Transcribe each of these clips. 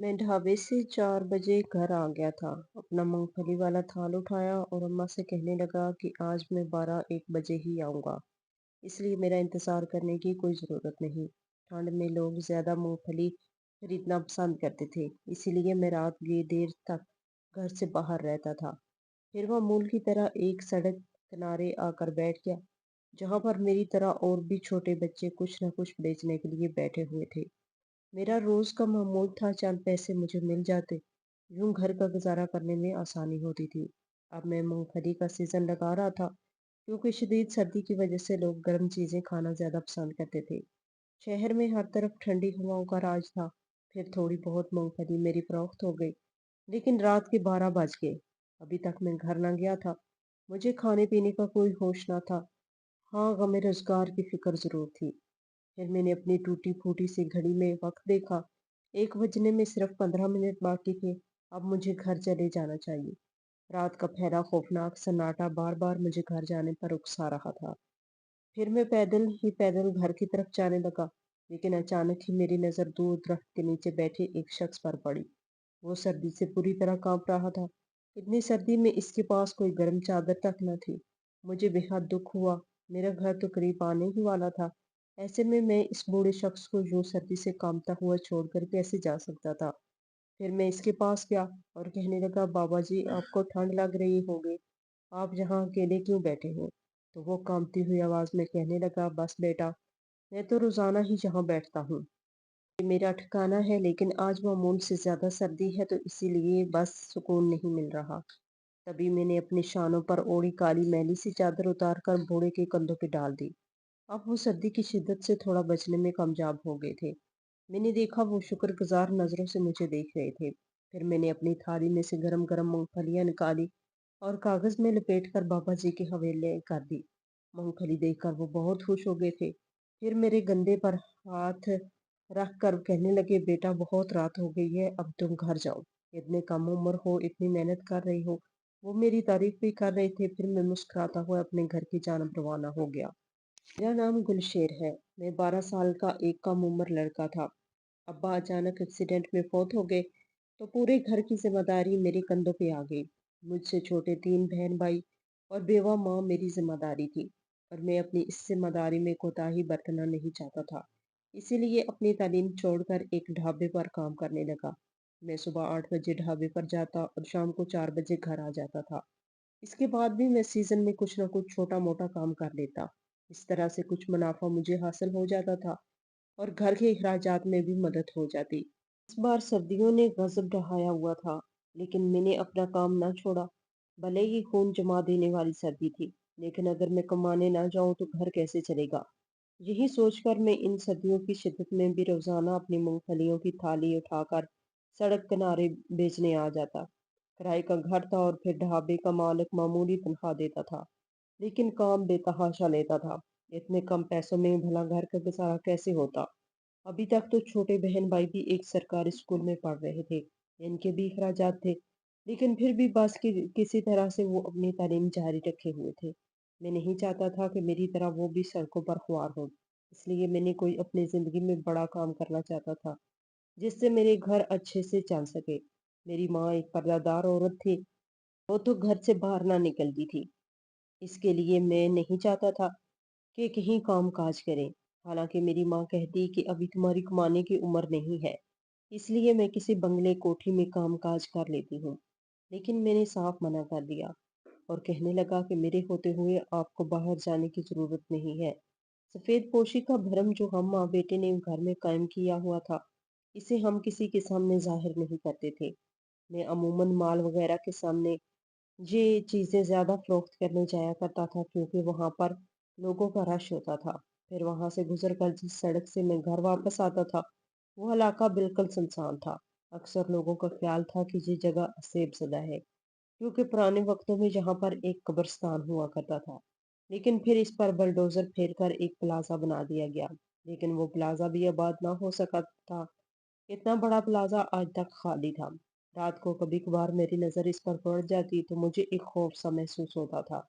मैं ढाबे से 4 बजे घर आ गया था। अपना मूंगफली वाला थाल उठाया और अम्मा से कहने लगा कि आज मैं 12-1 बजे ही आऊँगा, इसलिए मेरा इंतज़ार करने की कोई ज़रूरत नहीं। ठंड में लोग ज़्यादा मूंगफली खरीदना पसंद करते थे, इसीलिए मैं रात की देर तक घर से बाहर रहता था। फिर वह मूल की तरह एक सड़क किनारे आकर बैठ गया, जहाँ पर मेरी तरह और भी छोटे बच्चे कुछ न कुछ बेचने के लिए बैठे हुए थे। मेरा रोज का मामूल था, चंद पैसे मुझे मिल जाते, यूं घर का गुजारा करने में आसानी होती थी। अब मैं मूंगफली का सीजन लगा रहा था, क्योंकि शदीद सर्दी की वजह से लोग गर्म चीजें खाना ज्यादा पसंद करते थे। शहर में हर तरफ ठंडी हवाओं का राज था। फिर थोड़ी बहुत मूंगफली मेरी फरोख्त हो गई, लेकिन रात के 12 बज गए। अभी तक मैं घर ना गया था। मुझे खाने पीने का कोई होश ना था। हाँ, गमे रोजगार की फिक्र जरूर थी। फिर मैंने अपनी टूटी-फूटी सी घड़ी में वक़्त देखा। 1 बजने में सिर्फ़ 15 मिनट बाकी थे। अब मुझे घर चले जाना चाहिए। रात का फैला खौफ़नाक सन्नाटा बार-बार मुझे घर जाने पर उकसा रहा था। फिर मैं पैदल ही पैदल घर की तरफ जाने लगा, लेकिन अचानक ही मेरी नज़र दूर दरख्त के नीचे बैठे एक शख्स पर पड़ी। वो सर्दी से पूरी तरह काँप रहा था। इतनी सर्दी में इसके पास कोई गर्म चादर तक न थी। मुझे बेहद दुःख हुआ। मेरा घर तो करीब आने ही वाला था। ऐसे में मैं इस बूढ़े शख्स को यूं सर्दी से कांपता हुआ छोड़कर कैसे जा सकता था। फिर मैं इसके पास गया और कहने लगा, बाबा जी, आपको ठंड लग रही होगी, आप यहाँ अकेले क्यों बैठे हैं? तो वो कांपती हुई आवाज में कहने लगा, बस बेटा, मैं तो रोजाना ही यहाँ बैठता हूँ, ये मेरा ठिकाना है, लेकिन आज मामूल से ज्यादा सर्दी है, तो इसीलिए बस सुकून नहीं मिल रहा। तभी मैंने अपनी शानों पर ओढ़ी काली मैली सी चादर उतारकर बूढ़े के कंधों पे डाल दी। अब वो सर्दी की शिद्दत से थोड़ा बचने में कामयाब हो गए थे। मैंने देखा वो शुक्रगुजार नजरों से मुझे देख रहे थे। फिर मैंने अपनी थाली में से गरम गरम मूंगफलियां निकाली और कागज में लपेटकर बाबा जी के हवेले कर दी। मूंगफली देखकर वो बहुत खुश हो गए थे। फिर मेरे कंधे पर हाथ रख कर कहने लगे, बेटा, बहुत रात हो गई है, अब तुम घर जाओ। इतने कम उम्र हो, इतनी मेहनत कर रही हो। वो मेरी तारीफ भी कर रहे थे। फिर मैं मुस्कुराता हुआ अपने घर की जानब रवाना हो गया। मेरा नाम गुलशेर है। मैं 12 साल का एक कम उम्र लड़का था। अब्बा अचानक एक्सीडेंट में फौत हो गए, तो पूरे घर की जिम्मेदारी मेरे कंधों पे आ गई। मुझसे छोटे 3 बहन भाई और बेवा माँ मेरी जिम्मेदारी थी, और मैं अपनी इस जिम्मेदारी में कोताही बरतना नहीं चाहता था। इसीलिए अपनी तालीम छोड़कर एक ढाबे पर काम करने लगा। मैं सुबह 8 बजे ढाबे पर जाता और शाम को 4 बजे घर आ जाता था। इसके बाद भी मैं सीजन में कुछ न कुछ छोटा-मोटा काम कर लेता। इस तरह से कुछ मुनाफा मुझे हासिल हो जाता था और घर के अखराजात में भी मदद हो जाती। इस बार सर्दियों ने गजब ढहाया हुआ था, लेकिन मैंने अपना काम ना छोड़ा। भले ही खून जमा देने वाली सर्दी थी, लेकिन अगर मैं कमाने ना जाऊं तो घर कैसे चलेगा? यही सोचकर मैं इन सर्दियों की शिद्दत में भी रोजाना अपनी मूंगफलियों की थाली उठाकर सड़क किनारे बेचने आ जाता। किराए का घर था और फिर ढाबे का मालिक मामूली तनख्वाह देता था, लेकिन काम बेतहाशा लेता था। इतने कम पैसों में भला घर का गुजारा कैसे होता? अभी तक तो छोटे बहन भाई भी एक सरकारी स्कूल में पढ़ रहे थे। इनके भी अखराजात थे, लेकिन फिर भी बस किसी तरह से वो अपनी तालीम जारी रखे हुए थे। मैं नहीं चाहता था कि मेरी तरह वो भी सड़कों पर खुआर हो, इसलिए मैंने कोई अपनी जिंदगी में बड़ा काम करना चाहता था, जिससे मेरे घर अच्छे से चल सके। मेरी माँ एक पर्दादार औरत थी। वो तो घर से बाहर ना निकलती थी। इसके लिए मैं नहीं चाहता था कि कहीं काम काज करें। हालांकि मेरी माँ कहती कि अभी तुम्हारी कमाने की उम्र नहीं है, इसलिए मैं किसी बंगले कोठी में काम काज कर लेती हूँ। लेकिन मैंने साफ मना कर दिया और कहने लगा कि मेरे होते हुए आपको बाहर जाने की जरूरत नहीं है। सफेद पोशी का भरम जो हम माँ बेटे ने घर में कायम किया हुआ था, इसे हम किसी के सामने जाहिर नहीं करते थे। मैं अमूमन माल वगैरह के सामने ये चीज़ें ज़्यादा फ़रोख्त करने जाया करता था, क्योंकि वहाँ पर लोगों का रश होता था। फिर वहाँ से गुज़र कर जिस सड़क से मैं घर वापस आता था, वो इलाका बिल्कुल सुनसान था। अक्सर लोगों का ख़्याल था कि ये जगह असेब-ज़दा है, क्योंकि पुराने वक़्तों में यहाँ पर एक कब्रिस्तान हुआ करता था। लेकिन फिर इस पर बलडोज़र फेरकर एक प्लाज़ा बना दिया गया, लेकिन वो प्लाज़ा भी आबाद ना हो सका था। इतना बड़ा प्लाजा आज तक खाली था। रात को कभी-कभार मेरी नज़र इस पर पड़ जाती तो मुझे एक खौफ सा महसूस होता था।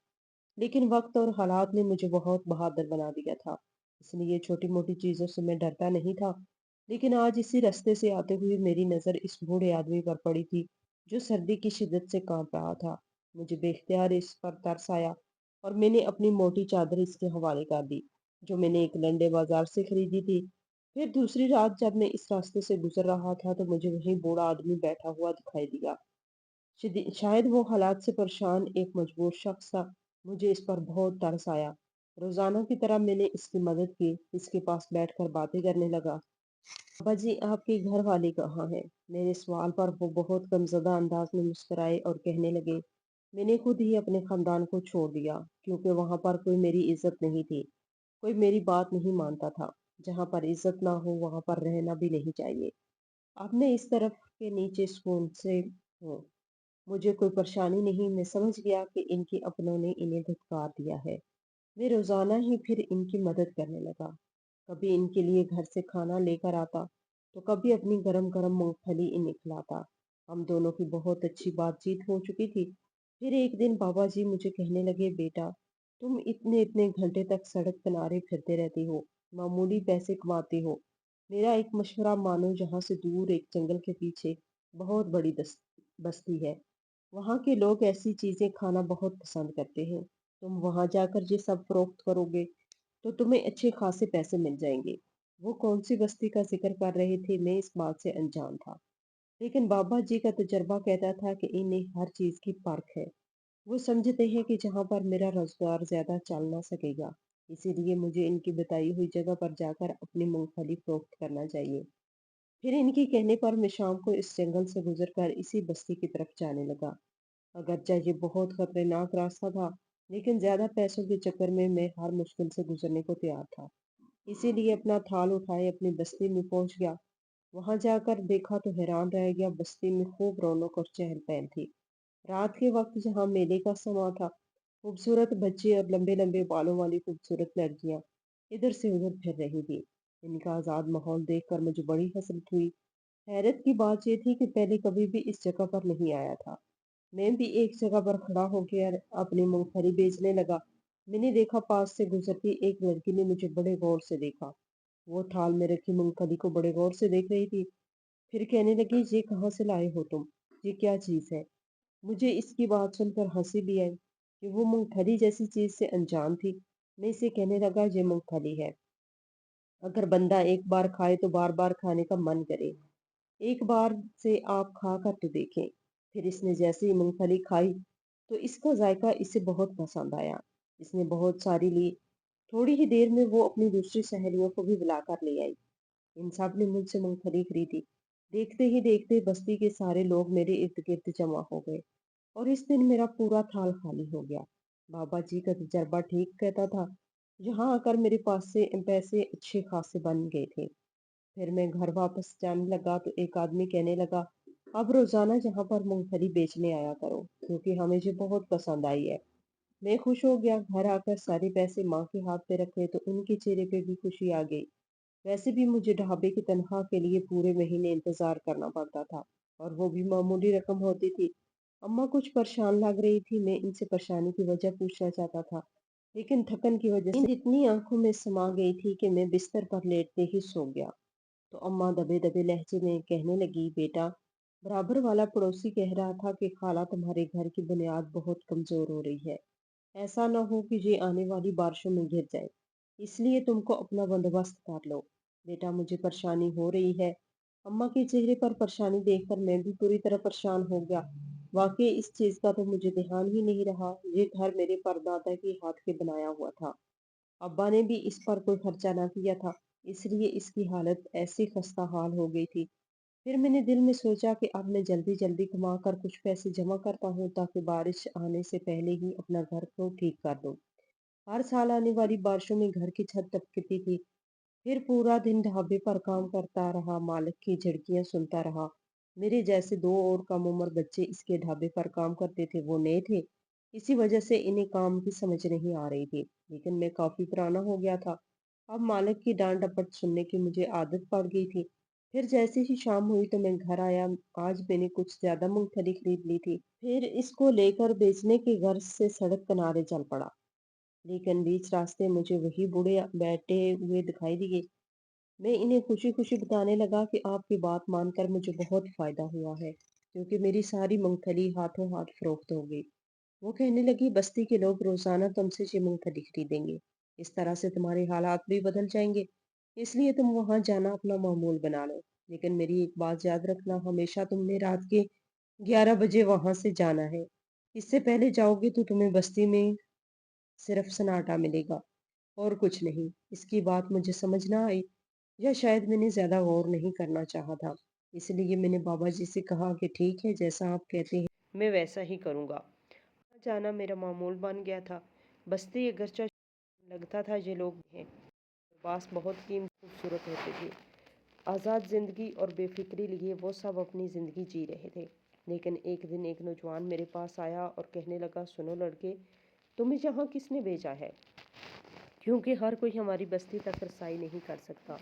लेकिन वक्त और हालात ने मुझे बहुत बहादुर बना दिया था। इसलिए छोटी-मोटी चीज़ों से मैं डरता नहीं था। लेकिन आज इसी रास्ते से आते हुए मेरी नज़र इस बूढ़े आदमी पर पड़ी थी, जो सर्दी की शिद्दत से कांप रहा था। मुझे बेख्तियार इस पर तरस आया और मैंने अपनी मोटी चादर इसके हवाले कर दी, जो मैंने एक लंडे बाजार से खरीदी थी। फिर दूसरी रात जब मैं इस रास्ते से गुजर रहा था तो मुझे वहीं बूढ़ा आदमी बैठा हुआ दिखाई दिया। शायद वो हालात से परेशान एक मजबूर शख्स था। मुझे इस पर बहुत तरस आया। रोजाना की तरह मैंने इसकी मदद की, इसके पास बैठकर बातें करने लगा। पापा जी, आपके घर वाले कहाँ हैं? मेरे सवाल पर वो बहुत गमज़दा अंदाज में मुस्कुराए और कहने लगे, मैंने खुद ही अपने खानदान को छोड़ दिया, क्योंकि वहाँ पर कोई मेरी इज्जत नहीं थी, कोई मेरी बात नहीं मानता था। जहाँ पर इज्जत ना हो वहाँ पर रहना भी नहीं चाहिए। अब मैं इस तरफ के नीचे सुकून से हूँ। मुझे कोई परेशानी नहीं, मैं समझ गया कि इनके अपनों ने इन्हें धुतकार दिया है। मैं रोजाना ही फिर इनकी मदद करने लगा। कभी इनके लिए घर से खाना लेकर आता, तो कभी अपनी गरम गरम मूंगफली इन्हें खिलाता। हम दोनों की बहुत अच्छी बातचीत हो चुकी थी। फिर एक दिन बाबा जी मुझे कहने लगे, बेटा, तुम इतने इतने घंटे तक सड़क किनारे फिरते रहती हो, मामूली पैसे कमाती हो। मेरा एक मशवरा मानो, जहाँ से दूर एक जंगल के पीछे बहुत बड़ी बस्ती है। वहाँ के लोग ऐसी चीजें खाना बहुत पसंद करते हैं। तुम वहां जाकर ये सब फरोख्त करोगे तो तुम्हें अच्छे खासे पैसे मिल जाएंगे। वो कौन सी बस्ती का जिक्र कर रहे थे, मैं इस बात से अनजान था। लेकिन बाबा जी का तजर्बा कहता था कि इन्हें हर चीज की परख है। वो समझते हैं कि जहाँ पर मेरा रोजगार ज्यादा चल ना सकेगा, इसीलिए मुझे इनकी बताई हुई जगह पर जाकर अपनी मूंगफली फरोख्त करना चाहिए। फिर इनके कहने पर मैं शाम को इस जंगल से गुजरकर इसी बस्ती की तरफ जाने लगा। अगरचे ये बहुत खतरनाक रास्ता था, लेकिन ज्यादा पैसों के चक्कर में मैं हर मुश्किल से गुजरने को तैयार था। इसीलिए अपना थाल उठाए अपनी बस्ती में पहुंच गया। वहां जाकर देखा तो हैरान रह गया। बस्ती में खूब रौनक और चहल पहल थी। रात के वक्त जहाँ मेले का समा था, खूबसूरत बच्चे और लंबे लंबे बालों वाली खूबसूरत लड़कियां इधर से उधर फिर रही थी। इनका आजाद माहौल देखकर मुझे बड़ी हसरत हुई। हैरत की बात यह थी कि पहले कभी भी इस जगह पर नहीं आया था। मैं भी एक जगह पर खड़ा होकर अपनी मूंगफली बेचने लगा। मैंने देखा, पास से गुजरती एक लड़की ने मुझे बड़े गौर से देखा। वो थाल में रखी मूंगफली को बड़े गौर से देख रही थी। फिर कहने लगी, ये कहाँ से लाए हो तुम? ये क्या चीज है? मुझे इसकी बात सुनकर हंसी भी आई कि वो मूंगफली जैसी चीज से अनजान थी। मैं इसे कहने लगा, ये मूंगफली है। अगर बंदा एक बार खाए तो बार बार खाने का मन करे। एक बार से आप खा कर तो देखें। फिर इसने जैसे ही मूंगफली खाई तो इसका जायका इसे बहुत पसंद आया। इसने बहुत सारी ली। थोड़ी ही देर में वो अपनी दूसरी सहेलियों को भी बुलाकर ले आई। इन सब ने मुझसे मूंगफली खरीदी। देखते ही देखते बस्ती के सारे लोग मेरे इर्द गिर्द जमा हो गए और इस दिन मेरा पूरा थाल खाली हो गया। बाबा जी का तजर्बा ठीक कहता था। यहाँ आकर मेरे पास से पैसे अच्छे खासे बन गए थे। फिर मैं घर वापस जाने लगा तो एक आदमी कहने लगा, अब रोजाना यहाँ पर मूंगफली बेचने आया करो, क्योंकि हमें ये बहुत पसंद आई है। मैं खुश हो गया। घर आकर सारे पैसे माँ के हाथ पे रखे तो उनके चेहरे पे भी खुशी आ गई। वैसे भी मुझे ढाबे की तनख्वाह के लिए पूरे महीने इंतजार करना पड़ता था, और वो भी मामूली रकम होती थी। अम्मा कुछ परेशान लग रही थी। मैं इनसे परेशानी की वजह पूछना चाहता था, लेकिन थकन की वजह से नींद इतनी आंखों में समा गई थी कि मैं बिस्तर पर लेटते ही सो गया। तो अम्मा दबे दबे लहजे में कहने लगी, बेटा, बराबर वाला पड़ोसी कह रहा था कि खाला तुम्हारे घर की बुनियाद बहुत कमजोर हो रही है। ऐसा न हो कि ये आने वाली बारिशों में गिर जाए, इसलिए तुमको अपना बंदोबस्त कर लो। बेटा, मुझे परेशानी हो रही है। अम्मा के चेहरे पर परेशानी देखकर मैं भी पूरी तरह परेशान हो गया। वाकई इस चीज का तो मुझे ध्यान ही नहीं रहा। ये घर मेरे परदादा के हाथ के बनाया हुआ था। अब्बा ने भी इस पर कोई खर्चा ना किया था, इसलिए इसकी हालत ऐसी खस्ता हाल हो गई थी। फिर मैंने दिल में सोचा कि अब मैं जल्दी जल्दी कमा कर कुछ पैसे जमा करता हूँ, ताकि बारिश आने से पहले ही अपना घर को ठीक कर दूँ। हर साल आने वाली बारिशों में घर की छत दबकती थी। फिर पूरा दिन ढाबे पर काम करता रहा, मालिक की झिड़कियां सुनता रहा। मेरे जैसे दो और कम उम्र बच्चे इसके ढाबे पर काम करते थे, वो नए थे। इसी वजह से इन्हें काम की समझ नहीं आ रही थी। लेकिन मैं काफी पुराना हो गया था। अब मालिक की डांट डपट सुनने की मुझे आदत पड़ गई थी। फिर जैसे ही शाम हुई तो मैं घर आया। आज मैंने कुछ ज्यादा मूंगफली खरीद ली थी। फिर इसको लेकर बेचने की गर्ज से सड़क किनारे चल पड़ा। लेकिन बीच रास्ते मुझे वही बूढ़े बैठे हुए दिखाई दिए। मैं इन्हें खुशी-खुशी बताने लगा कि आपकी बात मानकर मुझे बहुत फ़ायदा हुआ है, क्योंकि मेरी सारी मूँगफली हाथों-हाथ फ़रोख्त हो गई। वो कहने लगी, बस्ती के लोग रोज़ाना तुमसे ये मूँगफली खरीदेंगे। इस तरह से तुम्हारे हालात भी बदल जाएँगे। इसलिए तुम वहाँ जाना अपना मामूल बना लो। लेकिन मेरी एक बात याद रखना, हमेशा तुमने रात के 11 बजे वहाँ से जाना है। इससे पहले जाओगे तो तुम्हें बस्ती में सिर्फ सन्नाटा मिलेगा और कुछ नहीं। इसकी बात मुझे समझ ना आई, या शायद मैंने ज्यादा गौर नहीं करना चाहा था। इसलिए मैंने बाबा जी से कहा कि ठीक है, जैसा आप कहते हैं मैं वैसा ही करूँगा। जाना मेरा मामूल बन गया था। बस्ती अगरचा लगता था ये लोग हैं, पास बहुत कीमती खूबसूरत होते थे। आज़ाद ज़िंदगी और बेफिक्री लिए वो सब अपनी ज़िंदगी जी रहे थे। लेकिन एक दिन एक नौजवान मेरे पास आया और कहने लगा, सुनो लड़के, तुम्हें यहाँ किसने भेजा है? क्योंकि हर कोई हमारी बस्ती तक रसाई नहीं कर सकता।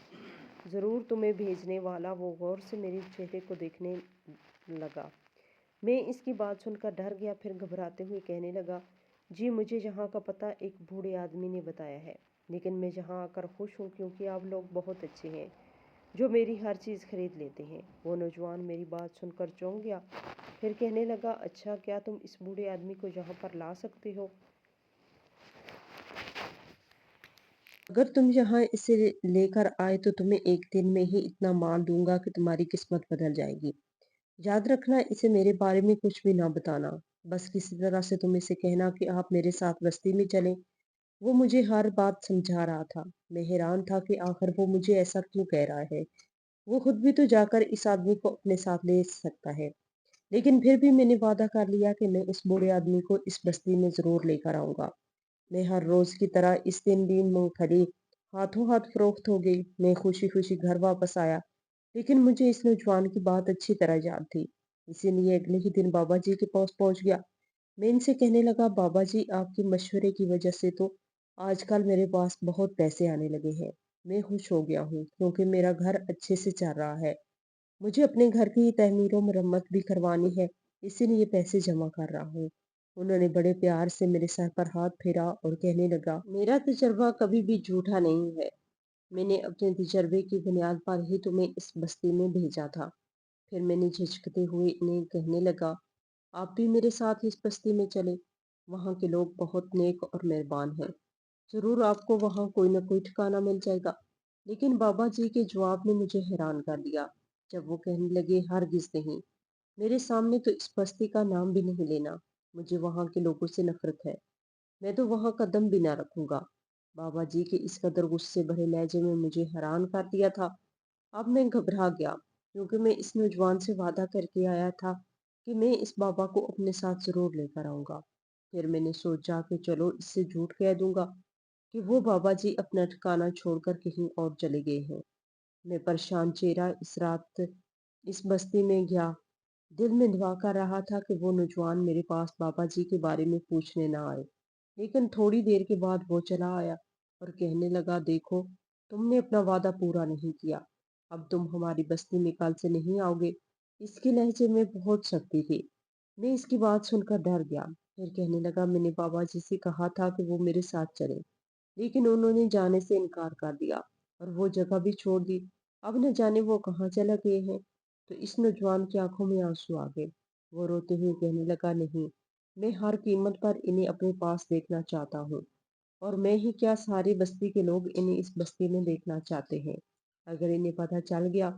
ज़रूर तुम्हें भेजने वाला। वो गौर से मेरे चेहरे को देखने लगा। मैं इसकी बात सुनकर डर गया, फिर घबराते हुए कहने लगा, जी मुझे यहाँ का पता एक बूढ़े आदमी ने बताया है, लेकिन मैं यहाँ आकर खुश हूँ क्योंकि आप लोग बहुत अच्छे हैं जो मेरी हर चीज़ खरीद लेते हैं। वो नौजवान मेरी बात सुनकर चौंक गया, फिर कहने लगा, अच्छा क्या तुम इस बूढ़े आदमी को यहाँ पर ला सकते हो? अगर तुम यहाँ इसे लेकर आए तो तुम्हें एक दिन में ही इतना माल दूंगा कि तुम्हारी किस्मत बदल जाएगी। याद रखना, इसे मेरे बारे में कुछ भी ना बताना। बस किसी तरह से तुम इसे कहना कि आप मेरे साथ बस्ती में चलें। वो मुझे हर बात समझा रहा था। मैं हैरान था कि आखिर वो मुझे ऐसा क्यों कह रहा है। वो खुद भी तो जाकर इस आदमी को अपने साथ ले सकता है। लेकिन फिर भी मैंने वादा कर लिया कि मैं उस बूढ़े आदमी को इस बस्ती में जरूर लेकर आऊंगा। मैं हर रोज की तरह इस दिन भी मूंगफली हाथों हाथ फरोख्त हो गई। मैं खुशी खुशी घर वापस आया, लेकिन मुझे इस नौजवान की बात अच्छी तरह याद थी। इसीलिए अगले ही दिन बाबा जी के पास पहुंच गया। मैं इनसे कहने लगा, बाबा जी आपके मशवरे की वजह से तो आजकल मेरे पास बहुत पैसे आने लगे हैं। मैं खुश हो गया हूँ क्योंकि मेरा घर अच्छे से चल रहा है। मुझे अपने घर की तमीर और मरम्मत भी करवानी है, इसीलिए पैसे जमा कर रहा हूँ। उन्होंने बड़े प्यार से मेरे सर पर हाथ फेरा और कहने लगा, मेरा तजर्बा कभी भी झूठा नहीं है। मैंने अपने तजर्बे की बुनियाद पर ही तुम्हें इस बस्ती में भेजा था। फिर मैंने झिझकते हुए इन्हें कहने लगा, आप भी मेरे साथ इस बस्ती में चले। वहाँ के लोग बहुत नेक और मेहरबान हैं। जरूर आपको वहाँ कोई न कोई ठिकाना मिल जाएगा। लेकिन बाबा जी के जवाब ने मुझे हैरान कर दिया, जब वो कहने लगे, हरगिज नहीं। मेरे सामने तो इस बस्ती का नाम भी नहीं लेना। मुझे वहाँ के लोगों से नफरत है। मैं तो वहाँ कदम भी ना रखूंगा। बाबा जी के इस कदर गुस्से भरे लहजे में मुझे हैरान कर दिया था। अब मैं घबरा गया, क्योंकि मैं इस नौजवान से वादा करके आया था कि मैं इस बाबा को अपने साथ जरूर लेकर आऊंगा। फिर मैंने सोचा कि चलो इससे झूठ कह दूंगा कि वो बाबा जी अपना ठिकाना छोड़कर कहीं और चले गए हैं। मैं परेशान चेहरा इस रात इस बस्ती में गया। दिल में दुआ कर रहा था कि वो नौजवान मेरे पास बाबा जी के बारे में पूछने ना आए। लेकिन थोड़ी देर के बाद वो चला आया और कहने लगा, देखो, तुमने अपना वादा पूरा नहीं किया। अब तुम हमारी बस्ती में कल से नहीं आओगे। इसके लहजे में बहुत सख्ती थी। मैं इसकी बात सुनकर डर गया। फिर कहने लगा, मैंने बाबा जी से कहा था कि वो मेरे साथ चले, लेकिन उन्होंने जाने से इनकार कर दिया और वो जगह भी छोड़ दी। अब न जाने वो कहाँ चला गए हैं। तो इस नौजवान की आंखों में आंसू आ गए। वो रोते हुए कहने लगा, नहीं, मैं हर कीमत पर इन्हें अपने पास देखना चाहता हूँ। और मैं ही क्या, सारी बस्ती के लोग इन्हें इस बस्ती में देखना चाहते हैं। अगर इन्हें पता चल गया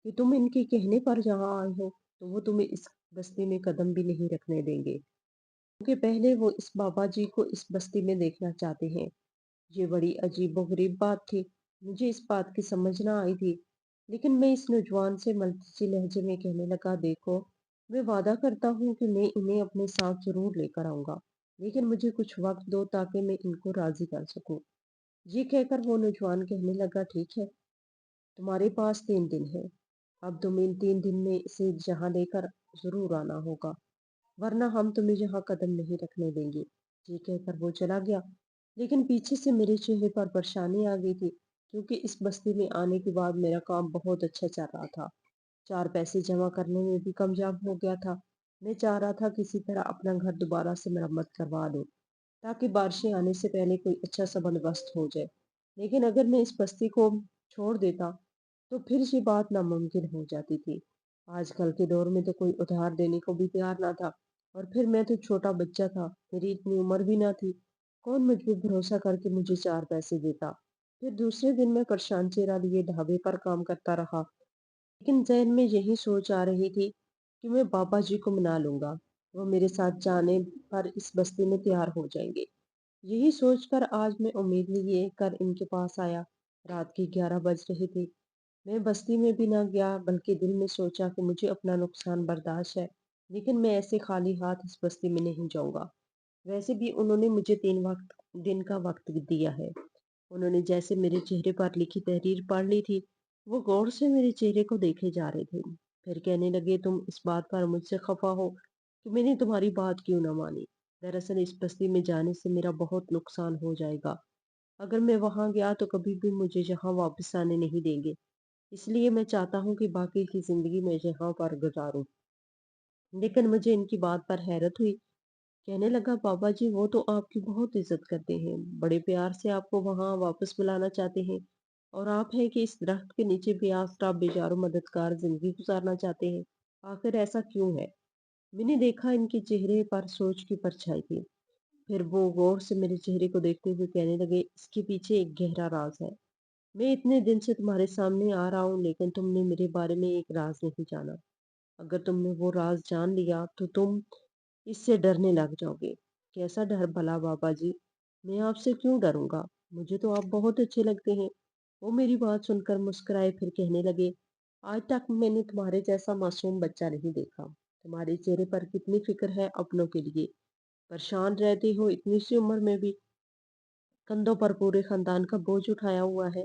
कि तुम इनके कहने पर यहाँ आए हो, तो वो तुम्हें इस बस्ती में कदम भी नहीं रखने देंगे, क्योंकि पहले वो इस बाबा जी को इस बस्ती में देखना चाहते हैं। ये बड़ी अजीबोगरीब बात थी। मुझे इस बात की समझ ना आई थी। लेकिन मैं इस नौजवान से मलकिसी लहजे में कहने लगा, देखो, मैं वादा करता हूँ कि मैं इन्हें अपने साथ जरूर लेकर आऊंगा, लेकिन मुझे कुछ वक्त दो ताकि मैं इनको राजी कर सकूं। ये कहकर वो नौजवान कहने लगा, ठीक है, तुम्हारे पास 3 दिन है। अब तुम्हें इन 3 दिन में इसे यहाँ लेकर जरूर आना होगा, वरना हम तुम्हें यहाँ कदम नहीं रखने देंगे। ये कहकर वो चला गया। लेकिन पीछे से मेरे चेहरे पर परेशानी आ गई थी, क्योंकि इस बस्ती में आने के बाद मेरा काम बहुत अच्छा चल रहा था। 4 पैसे जमा करने में भी कामयाब हो गया था। मैं चाह रहा था किसी तरह अपना घर दोबारा से मरम्मत करवा लूं, ताकि बारिशें आने से पहले कोई अच्छा सा बंदोबस्त हो जाए। लेकिन अगर मैं इस बस्ती को छोड़ देता, तो फिर ये बात नामुमकिन हो जाती थी। आजकल के दौर में तो कोई उधार देने को भी तैयार ना था, और फिर मैं तो छोटा बच्चा था, मेरी इतनी उम्र भी ना थी। कौन मुझ पे भरोसा करके मुझे 4 पैसे देता? फिर दूसरे दिन मैं परेशान चेहरा लिए ढाबे पर काम करता रहा, लेकिन ज़हन में यही सोच आ रही थी कि मैं बाबा जी को मना लूँगा। वो मेरे साथ जाने पर इस बस्ती में तैयार हो जाएँगे। यही सोचकर आज मैं उम्मीद लिए कर इनके पास आया। रात के 11 बज रहे थे। मैं बस्ती में भी ना गया, बल्कि दिल में सोचा कि मुझे अपना नुकसान बर्दाश्त है, लेकिन मैं ऐसे खाली हाथ इस बस्ती में नहीं जाऊँगा। वैसे भी उन्होंने मुझे 3 वक़्त दिन का वक़्त दिया है। उन्होंने जैसे मेरे चेहरे पर लिखी तहरीर पढ़ ली थी, वो गौर से मेरे चेहरे को देखे जा रहे थे। फिर कहने लगे, तुम इस बात पर मुझसे खफा हो कि मैंने तुम्हारी बात क्यों ना मानी। दरअसल इस बस्ती में जाने से मेरा बहुत नुकसान हो जाएगा। अगर मैं वहां गया तो कभी भी मुझे यहाँ वापस आने नहीं देंगे। इसलिए मैं चाहता हूँ कि बाकी की जिंदगी मैं यहाँ पर गुजारूं। लेकिन मुझे इनकी बात पर हैरत हुई। कहने लगा, बाबा जी वो तो आपकी बहुत इज्जत करते हैं, बड़े प्यार से आपको वहां वापस बुलाना चाहते हैं, और आप हैं कि इस दरख्त के नीचे बेआसरा बेजारो मददगार जिंदगी गुजारना चाहते हैं। आखिर ऐसा क्यों है? मैंने देखा इनके चेहरे पर सोच की परछाई थी। फिर वो गौर से मेरे चेहरे को देखते हुए कहने लगे, इसके पीछे एक गहरा राज है। मैं इतने दिन से तुम्हारे सामने आ रहा हूँ, लेकिन तुमने मेरे बारे में एक राज नहीं जाना। अगर तुमने वो राज जान लिया तो तुम इससे डरने लग जाओगे। कैसा डर भला बाबा जी? मैं आपसे क्यों डरूंगा? मुझे तो आप बहुत अच्छे लगते हैं। वो मेरी बात सुनकर मुस्कुराए, फिर कहने लगे, आज तक मैंने तुम्हारे जैसा मासूम बच्चा नहीं देखा। तुम्हारे चेहरे पर कितनी फिक्र है अपनों के लिए। परेशान रहते हो इतनी सी उम्र में भी। कंधों पर पूरे खानदान का बोझ उठाया हुआ है।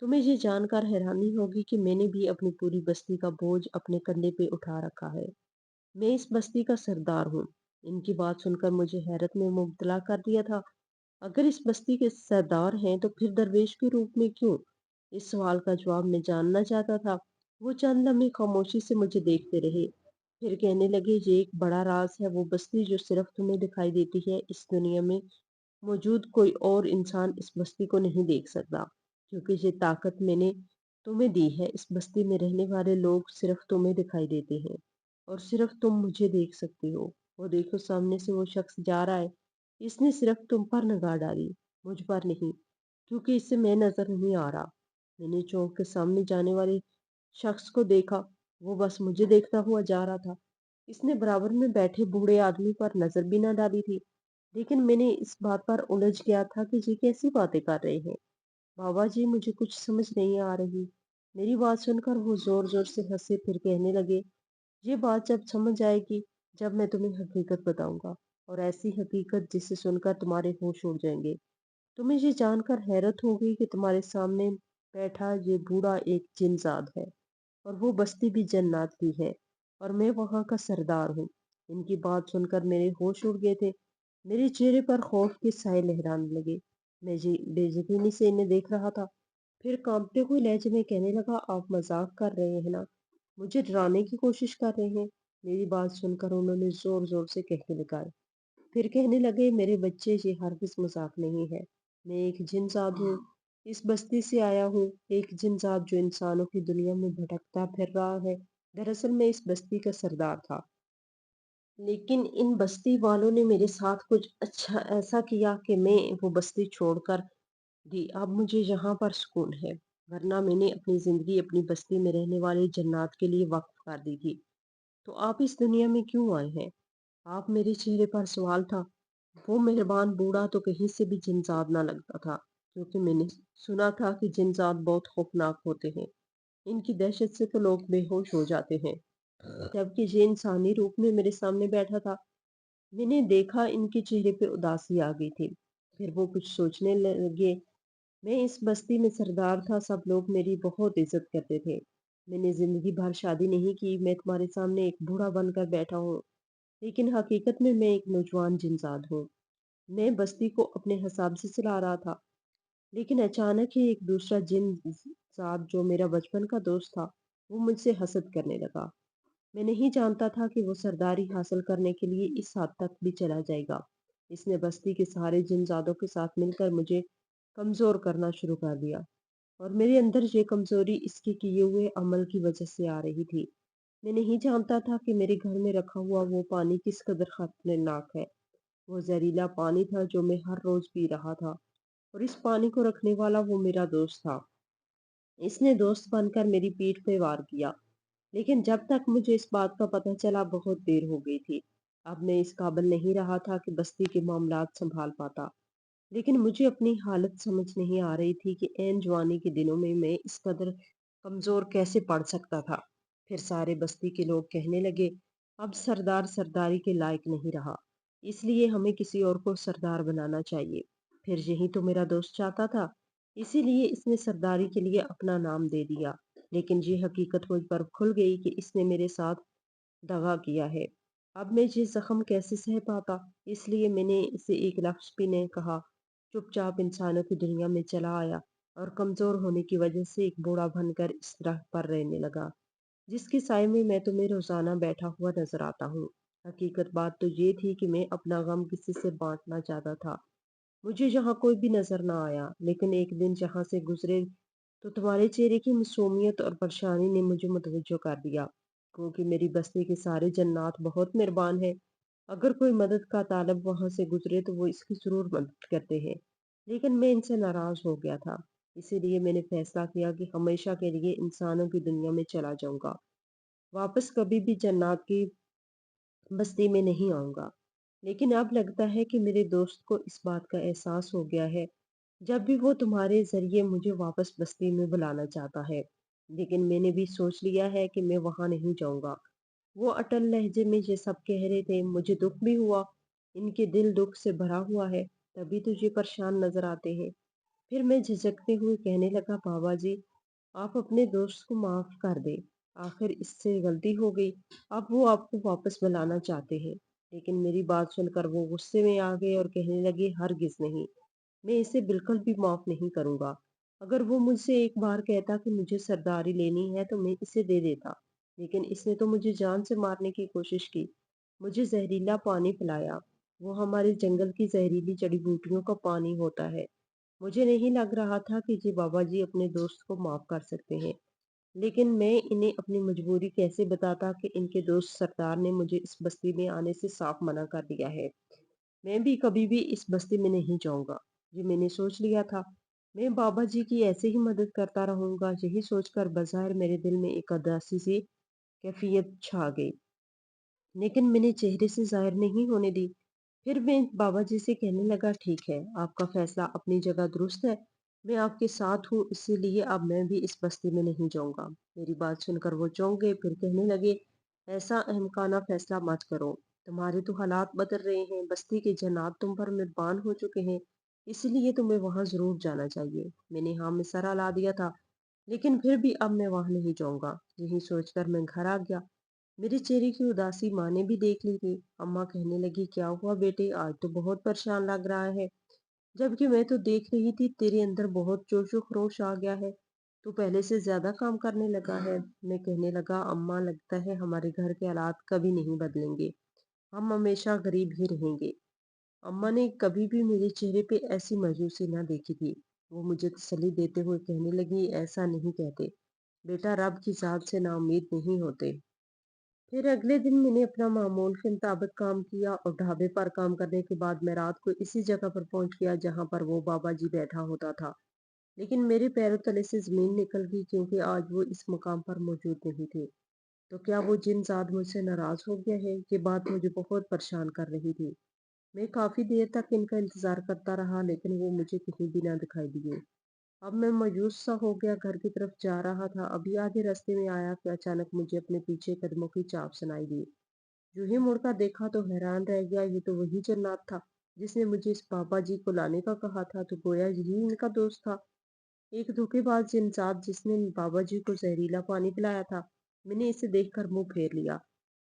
तुम्हें ये जानकर हैरानी होगी कि मैंने भी अपनी पूरी बस्ती का बोझ अपने कंधे पे उठा रखा है। मैं इस बस्ती का सरदार हूँ। इनकी बात सुनकर मुझे हैरत में मुब्तला कर दिया था। अगर इस बस्ती के सरदार हैं तो फिर दरवेश के रूप में क्यों? इस सवाल का जवाब मैं जानना चाहता था। वो चंद लम्हे खामोशी से मुझे देखते रहे, फिर कहने लगे, ये एक बड़ा राज है। वो बस्ती जो सिर्फ तुम्हें दिखाई देती है, इस दुनिया में मौजूद कोई और इंसान इस बस्ती को नहीं देख सकता, क्योंकि ये ताकत मैंने तुम्हें दी है। इस बस्ती में रहने वाले लोग सिर्फ तुम्हें दिखाई देते हैं, और सिर्फ तुम मुझे देख सकते हो। वो देखो, सामने से वो शख्स जा रहा है। इसने सिर्फ तुम पर निगाह डाली, मुझ पर नहीं, क्योंकि इससे मैं नजर नहीं आ रहा। मैंने चौक के सामने जाने वाले शख्स को देखा। वो बस मुझे देखता हुआ जा रहा था। इसने बराबर में बैठे बूढ़े आदमी पर नजर भी न डाली थी। लेकिन मैंने इस बात पर उलझ गया था कि ये कैसी बातें कर रहे हैं। बाबा जी, मुझे कुछ समझ नहीं आ रही। मेरी बात सुनकर वो जोर जोर से हंसे, फिर कहने लगे, ये बात जब समझ आएगी, जब मैं तुम्हें हकीकत बताऊंगा, और ऐसी हकीकत जिसे सुनकर तुम्हारे होश उड़ जाएंगे। तुम्हें ये जानकर हैरत होगी कि तुम्हारे सामने बैठा ये बूढ़ा एक जिनजाद है, और वो बस्ती भी जन्नत की है, और मैं वहां का सरदार हूँ। इनकी बात सुनकर मेरे होश उड़ गए थे। मेरे चेहरे पर खौफ के साए लहराने लगे। मैं जी बेयकीनी से इन्हें देख रहा था। फिर कांपते हुए लहजे में कहने लगा, आप मजाक कर रहे हैं ना? मुझे डराने की कोशिश कर रहे हैं? मेरी बात सुनकर उन्होंने जोर जोर से कहने लगा। फिर कहने लगे, मेरे बच्चे, ये हरगिज मजाक नहीं है। मैं एक जिनजाद हूँ। इस बस्ती से आया हूँ। एक जिनजाद जो इंसानों की दुनिया में भटकता फिर रहा है। दरअसल मैं इस बस्ती का सरदार था, लेकिन इन बस्ती वालों ने मेरे साथ कुछ अच्छा ऐसा किया कि मैं वो बस्ती छोड़कर दी। अब मुझे यहाँ पर सुकून है, वरना मैंने अपनी जिंदगी अपनी बस्ती में रहने वाले जन्नात के लिए वक्फ कर दी थी। तो आप इस दुनिया में क्यों आए हैं? आप मेरे चेहरे पर सवाल था। वो मेहरबान बूढ़ा तो कहीं से भी जिनजाद ना लगता था, क्योंकि मैंने सुना था कि जिनजाद बहुत खौफनाक होते हैं। इनकी दहशत से तो लोग बेहोश हो जाते हैं। जबकि ये इंसानी रूप में मेरे सामने बैठा था। मैंने देखा इनके चेहरे पे उदासी आ गई थी। फिर वो कुछ सोचने लगे। मैं इस बस्ती में सरदार था, सब लोग मेरी बहुत इज्जत करते थे। मैंने जिंदगी भर शादी नहीं की, मैं तुम्हारे सामने एक बूढ़ा बनकर बैठा हूँ, लेकिन हकीकत में मैं एक नौजवान जिनजाद हूँ। मैं बस्ती को अपने हिसाब से चला रहा था, लेकिन अचानक ही एक दूसरा जिनजाद जो मेरा बचपन का दोस्त था, वो मुझसे हसद करने लगा। मैं नहीं जानता था कि वो सरदारी हासिल करने के लिए इस हद तक भी चला जाएगा। इसने बस्ती के सारे जिनजादों के साथ मिलकर मुझे कमजोर करना शुरू कर दिया, और मेरे अंदर ये कमजोरी इसके किए हुए अमल की वजह से आ रही थी। मैं नहीं जानता था कि मेरे घर में रखा हुआ वो पानी किस कदर खतरनाक है। वो जहरीला पानी था जो मैं हर रोज पी रहा था, और इस पानी को रखने वाला वो मेरा दोस्त था। इसने दोस्त बनकर मेरी पीठ पे वार किया, लेकिन जब तक मुझे इस बात का पता चला बहुत देर हो गई थी। अब मैं इस काबिल नहीं रहा था कि बस्ती के मामलात संभाल पाता। लेकिन मुझे अपनी हालत समझ नहीं आ रही थी कि ऐन जवानी के दिनों में मैं इस कदर कमजोर कैसे पड़ सकता था। फिर सारे बस्ती के लोग कहने लगे, अब सरदार सरदारी के लायक नहीं रहा, इसलिए हमें किसी और को सरदार बनाना चाहिए। फिर यही तो मेरा दोस्त चाहता था, इसीलिए इसने सरदारी के लिए अपना नाम दे दिया। लेकिन ये हकीकत मुझ पर खुल गई कि इसने मेरे साथ दगा किया है। अब मैं ये जख्म कैसे सह पाता, इसलिए मैंने इसे एक लफ्ज भी नहीं कहा। चुपचाप इंसानों की दुनिया में चला आया और कमजोर होने की वजह से एक बूढ़ा बनकर इस तरह पर रहने लगा, जिसके साए में मैं तुम्हें रोजाना बैठा हुआ नजर आता हूँ। हकीकत बात तो ये थी कि मैं अपना गम किसी से बांटना चाहता था। मुझे यहाँ कोई भी नजर ना आया, लेकिन एक दिन जहाँ से गुजरे तो तुम्हारे चेहरे की मासूमियत और परेशानी ने मुझे मुतवज्जो कर दिया। क्योंकि मेरी बस्ती के सारे जन्नात बहुत मेहरबान है। अगर कोई मदद का तालब वहां से गुजरे तो वो इसकी जरूर मदद करते हैं। लेकिन मैं इनसे नाराज हो गया था। इसीलिए मैंने फैसला किया कि हमेशा के लिए इंसानों की दुनिया में चला जाऊंगा। वापस कभी भी जन्नात की बस्ती में नहीं आऊंगा। लेकिन अब लगता है कि मेरे दोस्त को इस बात का एहसास हो गया है। जब भी वो तुम्हारे जरिए मुझे वापस बस्ती में बुलाना चाहता है। लेकिन मैंने भी सोच लिया है कि मैं वहां नहीं जाऊंगा। वो अटल लहजे में ये सब कह रहे थे, मुझे दुख भी हुआ। इनके दिल दुख से भरा हुआ है, तभी तुझे परेशान नजर आते हैं। फिर मैं झिझकते हुए कहने लगा, बाबा जी, आप अपने दोस्त को माफ कर दे। आखिर इससे गलती हो गई। अब वो आपको वापस बुलाना चाहते हैं। लेकिन मेरी बात सुनकर वो गुस्से में आ गए और कहने लगे, हरगिज नहीं, मैं इसे बिल्कुल भी माफ नहीं करूंगा। अगर वो मुझसे एक बार कहता कि मुझे सरदारी लेनी है तो मैं इसे दे देता। लेकिन इसने तो मुझे जान से मारने की कोशिश की, मुझे जहरीला पानी पिलाया। वो हमारे जंगल की जहरीली जड़ी बूटियों का पानी होता है। मुझे नहीं लग रहा था कि जी बाबा जी अपने दोस्त को माफ कर सकते हैं। लेकिन मैं इन्हें अपनी मजबूरी कैसे बताता कि इनके दोस्त सरदार ने मुझे इस बस्ती में आने से साफ मना कर दिया है। मैं भी कभी भी इस बस्ती में नहीं जाऊंगा। ये मैंने सोच लिया था। मैं बाबा जी की ऐसे ही मदद करता रहूंगा। यही सोचकर बाजार मेरे दिल में एक उदासी सी कैफियत छा गई, लेकिन मैंने चेहरे से जाहिर नहीं होने दी। फिर मैं बाबा जी से कहने लगा, ठीक है, आपका फैसला अपनी जगह दुरुस्त है। मैं आपके साथ हूँ, इसीलिए अब मैं भी इस बस्ती में नहीं जाऊंगा। मेरी बात सुनकर वो चौंक गए, फिर कहने लगे, ऐसा अहमकाना फैसला मत करो। तुम्हारे तो हालात बदल रहे हैं, बस्ती के जन्नात तुम पर मेहरबान हो चुके हैं, इसलिए तुम्हें वहां जरूर जाना चाहिए। मैंने हाँ में सर हिला दिया था, लेकिन फिर भी अब मैं वहां नहीं जाऊंगा। यही सोचकर मैं घर आ गया। मेरे चेहरे की उदासी माँ ने भी देख ली थी। अम्मा कहने लगी, क्या हुआ बेटे, आज तो बहुत परेशान लग रहा है। जबकि मैं तो देख रही थी तेरे अंदर बहुत जोशो खरोश आ गया है। तू पहले से ज्यादा काम करने लगा है। मैं कहने लगा, अम्मा, लगता है हमारे घर के हालात कभी नहीं बदलेंगे। हम हमेशा गरीब ही रहेंगे। अम्मा ने कभी भी मेरे चेहरे पे ऐसी मायूसी ना देखी थी। वो मुझे तसल्ली देते हुए कहने लगी, ऐसा नहीं कहते बेटा, रब की जात से नाउम्मीद नहीं होते। फिर अगले दिन मैंने अपना मामूल के मुताबिक काम किया और ढाबे पर काम करने के बाद मैं रात को इसी जगह पर पहुंच गया जहां पर वो बाबा जी बैठा होता था। लेकिन मेरे पैरों तले से जमीन निकल गई, क्योंकि आज वो इस मुकाम पर मौजूद नहीं थे। तो क्या वो जिनजात मुझसे नाराज हो गया है? ये बात मुझे बहुत परेशान कर रही थी। मैं काफी देर तक इनका इंतजार करता रहा, लेकिन वो मुझे कहीं भी ना दिखाई दिए। अब मैं मायूस सा हो गया घर की तरफ जा रहा था। अभी आधे रास्ते में आया कि अचानक मुझे अपने पीछे कदमों की चाप सुनाई दी। यूं ही मुड़कर देखा तो हैरान रह गया। ये तो वही जन्नात था जिसने मुझे इस बाबा जी को लाने का कहा था। तो गोया यही इनका दोस्त था, एक धोखेबाज इंसान जिसने बाबा जी को जहरीला पानी पिलाया था। मैंने इसे देखकर मुंह फेर लिया,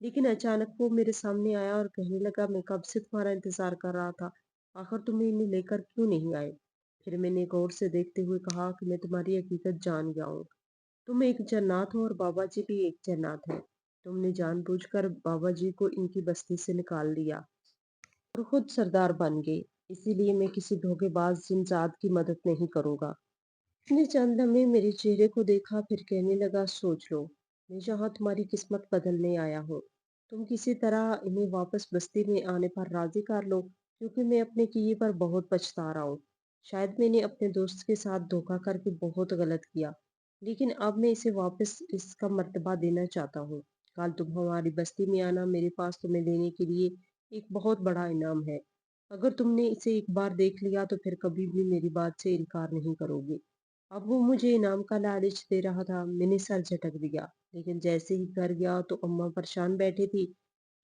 लेकिन अचानक वो मेरे सामने आया और कहने लगा, मैं कब से तुम्हारा इंतजार कर रहा था, आखिर तुम इन्हें लेकर क्यों नहीं आए? फिर मैंने गौर से देखते हुए कहा कि मैं तुम्हारी हकीकत जान गया हूँ। तुम एक जन्नात हो और बाबा जी भी एक जन्नात है। तुमने जानबूझकर बाबा जी को इनकी बस्ती से निकाल दिया और खुद सरदार बन गए। इसीलिए मैं किसी धोखेबाज जिनजात की मदद नहीं करूंगा। उसने चंद लम्हे मेरे चेहरे को देखा, फिर कहने लगा, सोच लो, मैं यहाँ तुम्हारी किस्मत बदलने आया हूँ। तुम किसी तरह इन्हें वापस बस्ती में आने पर राजी कर लो, क्योंकि मैं अपने किए पर बहुत पछता रहा हूँ। शायद मैंने अपने दोस्त के साथ धोखा करके बहुत गलत किया, लेकिन अब मैं इसे वापस इसका मर्तबा देना चाहता हूँ। कल तुम हमारी बस्ती में आना, मेरे पास तुम्हें देने के लिए एक बहुत बड़ा इनाम है। अगर तुमने इसे एक बार देख लिया तो फिर कभी भी मेरी बात से इनकार नहीं करोगे। अब वो मुझे इनाम का लालच दे रहा था। मैंने सर झटक दिया, लेकिन जैसे ही घर गया तो अम्मा परेशान बैठी थी,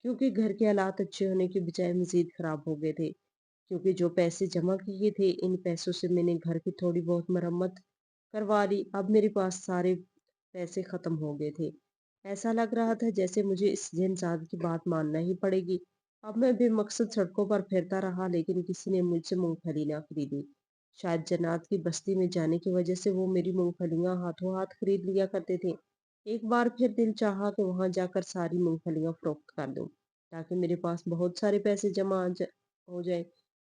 क्योंकि घर के हालात अच्छे होने के बजाय मजीद खराब हो गए थे। क्योंकि जो पैसे जमा किए थे, इन पैसों से मैंने घर की थोड़ी बहुत मरम्मत करवा ली। अब मेरे पास सारे पैसे खत्म हो गए थे। ऐसा लग रहा था जैसे मुझे इस जिनजात की बात मानना ही पड़ेगी। अब मैं बेमकसद सड़कों पर फिरता रहा, लेकिन किसी ने मुझसे मूंगफली ना खरीदी। शायद जन्नत की बस्ती में जाने की वजह से वो मेरी मूंगफलियां हाथों हाथ खरीद लिया करते थे। एक बार फिर दिल चाहा कि वहां जाकर सारी मूंगफलियां फरोख्त कर दूं, ताकि मेरे पास बहुत सारे पैसे हो जाए।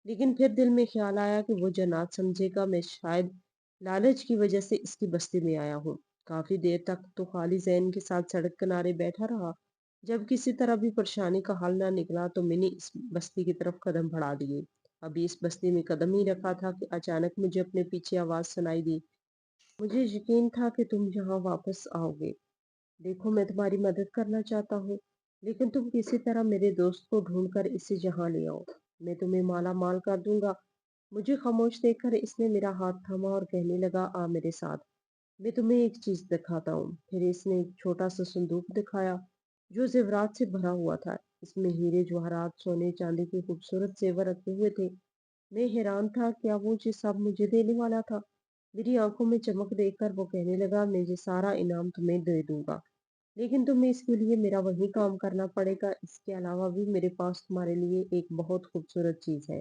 लेकिन फिर दिल में ख्याल आया कि वो जन्नत समझेगा मैं शायद लालच की वजह से इसकी बस्ती में आया हूँ। काफी देर तक तो खाली जहन के साथ सड़क किनारे बैठा रहा। जब किसी तरह भी परेशानी का हल ना निकला तो मैंने इस बस्ती की तरफ कदम बढ़ा दिए। अभी इस बस्ती में कदम ही रखा था कि अचानक मुझे अपने पीछे आवाज सुनाई दी। मुझे यकीन था कि तुम यहाँ वापस आओगे। देखो, मैं तुम्हारी मदद करना चाहता हूँ, लेकिन तुम किसी तरह मेरे दोस्त को ढूंढकर इसे यहाँ ले आओ। मैं तुम्हें माला माल कर दूंगा। मुझे खामोश देखकर इसने मेरा हाथ थामा और कहने लगा, आ मेरे साथ, मैं तुम्हें एक चीज दिखाता हूँ। फिर इसने एक छोटा सा संदूक दिखाया, जो जेवरात से भरा हुआ था। इसमें हीरे जवाहरात, सोने चांदी के खूबसूरत जेवर रखे हुए थे। मैं हैरान था, क्या वो ये सब मुझे देने वाला था? मेरी आंखों में चमक देखकर वो कहने लगा, मैं ये सारा इनाम तुम्हें दे दूंगा, लेकिन तुम्हें इसके लिए मेरा वही काम करना पड़ेगा। इसके अलावा भी मेरे पास तुम्हारे लिए एक बहुत खूबसूरत चीज है।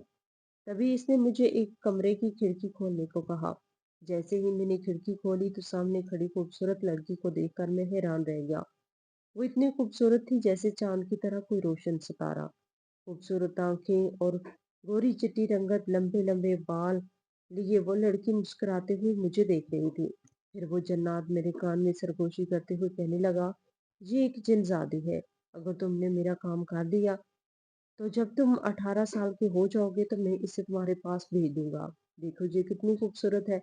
तभी इसने मुझे एक कमरे की खिड़की खोलने को कहा। जैसे ही मैंने खिड़की खोली तो सामने खड़ी खूबसूरत लड़की को देखकर मैं हैरान रह गया। वो इतनी खूबसूरत थी जैसे चांद की तरह कोई रोशन सितारा। खूबसूरत आंखें और गोरी चिट्टी रंगत, लंबे लंबे बाल लिए वो लड़की मुस्कुराते हुए मुझे देख रही थी। फिर वो जन्नत मेरे कान में सरगोशी करते हुए कहने लगा, ये एक जिनजादी है। अगर तुमने मेरा काम कर दिया तो जब तुम 18 साल के हो जाओगे तो मैं इसे तुम्हारे पास भेज दूंगा। देखो ये कितनी खूबसूरत है।